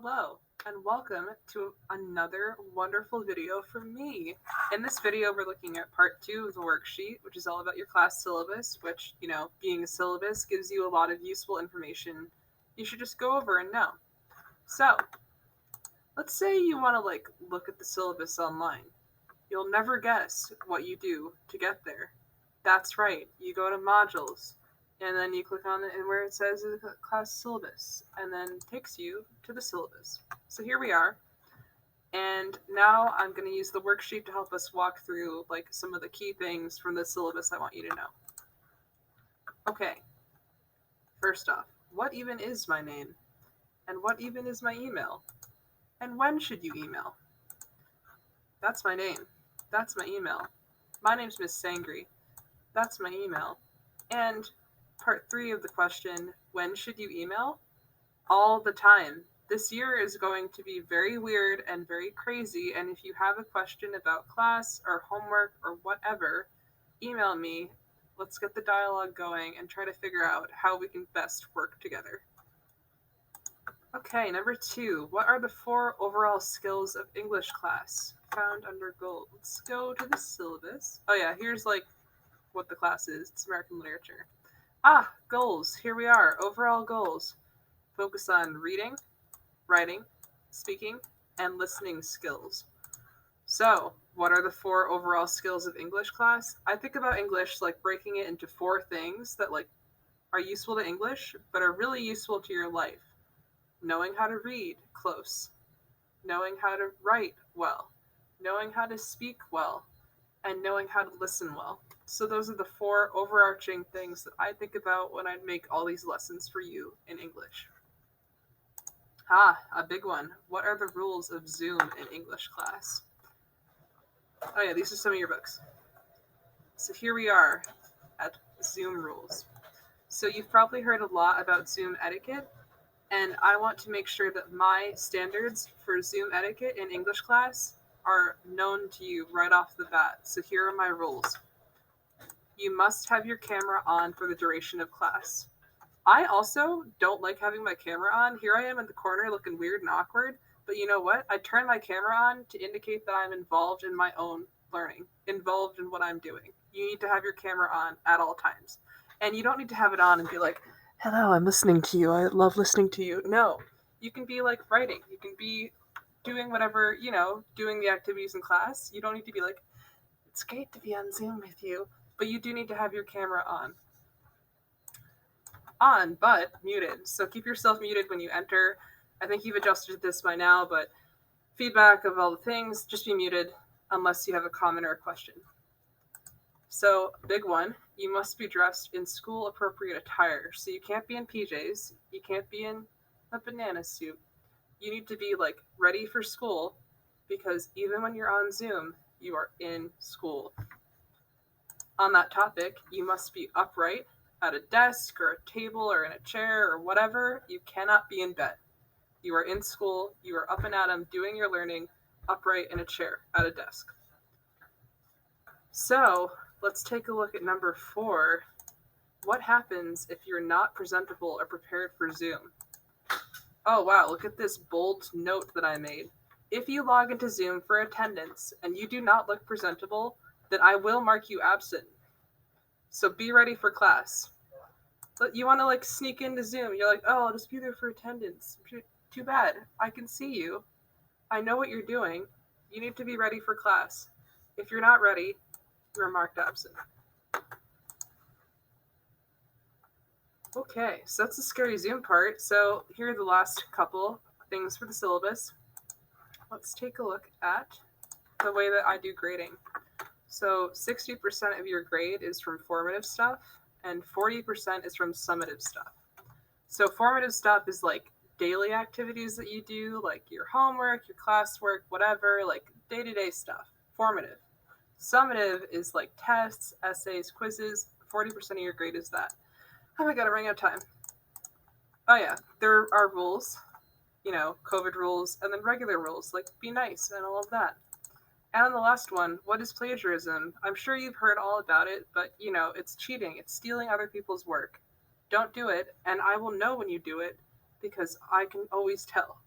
Hello, and welcome to another wonderful video from me. In this video, we're looking at part 2 of the worksheet, which is all about your class syllabus, which, being a syllabus gives you a lot of useful information you should just go over and know. So, let's say you want to look at the syllabus online. You'll never guess what you do to get there. That's right, you go to modules, and then you click on it and where it says class syllabus, and then takes you to the syllabus. So here we are, and now I'm going to use the worksheet to help us walk through some of the key things from the syllabus I want you to know. Okay, first off, what even is my name? And what even is my email? And when should you email? That's my name. That's my email. My name's Miss Sangri. That's my email. And part 3 of the question, when should you email? All the time. This year is going to be very weird and very crazy, and if you have a question about class or homework or whatever, email me. Let's get the dialogue going and try to figure out how we can best work together. Okay, number 2. What are the 4 overall skills of English class? Found under goals. Let's go to the syllabus. Oh yeah, here's what the class is. It's American literature. Goals. Here we are. Overall goals. Focus on reading, writing, speaking, and listening skills. So, what are the 4 overall skills of English class? I think about English like breaking it into 4 things that are useful to English, but are really useful to your life. Knowing how to read close, knowing how to write well, knowing how to speak well, and knowing how to listen well. So those are the 4 overarching things that I think about when I make all these lessons for you in English. A big one. What are the rules of Zoom in English class? Oh yeah, these are some of your books. So here we are at Zoom rules. So you've probably heard a lot about Zoom etiquette, and I want to make sure that my standards for Zoom etiquette in English class are known to you right off the bat. So here are my rules. You must have your camera on for the duration of class. I also don't like having my camera on. Here I am in the corner looking weird and awkward, but you know what? I turn my camera on to indicate that I'm involved in my own learning, involved in what I'm doing. You need to have your camera on at all times. And you don't need to have it on and be like, hello, I'm listening to you. I love listening to you. No, you can be writing. You can be doing whatever, doing the activities in class. You don't need to be like, it's great to be on Zoom with you, but you do need to have your camera on. On, but muted. So keep yourself muted when you enter. I think you've adjusted this by now, but feedback of all the things, just be muted unless you have a comment or a question. So, big one, you must be dressed in school appropriate attire. So you can't be in PJs, you can't be in a banana suit. You need to be ready for school, because even when you're on Zoom, you are in school. On that topic, you must be upright at a desk or a table or in a chair or whatever. You cannot be in bed. You are in school, you are up and at 'em doing your learning, upright in a chair at a desk. So let's take a look at number 4. What happens if you're not presentable or prepared for Zoom? Oh wow, look at this bold note that I made. If you log into Zoom for attendance and you do not look presentable, then I will mark you absent. So be ready for class. But you want to sneak into Zoom. You're like, oh, I'll just be there for attendance. Too bad. I can see you. I know what you're doing. You need to be ready for class. If you're not ready, you're marked absent. Okay, so that's the scary Zoom part. So here are the last couple things for the syllabus. Let's take a look at the way that I do grading. So 60% of your grade is from formative stuff, and 40% is from summative stuff. So formative stuff is daily activities that you do, your homework, your classwork, whatever, day-to-day stuff. Formative. Summative is tests, essays, quizzes. 40% of your grade is that. Oh my god, I'm running out of time. Oh yeah, there are rules, COVID rules, and then regular rules, be nice and all of that. And the last one, what is plagiarism? I'm sure you've heard all about it, but it's cheating. It's stealing other people's work. Don't do it, and I will know when you do it, because I can always tell.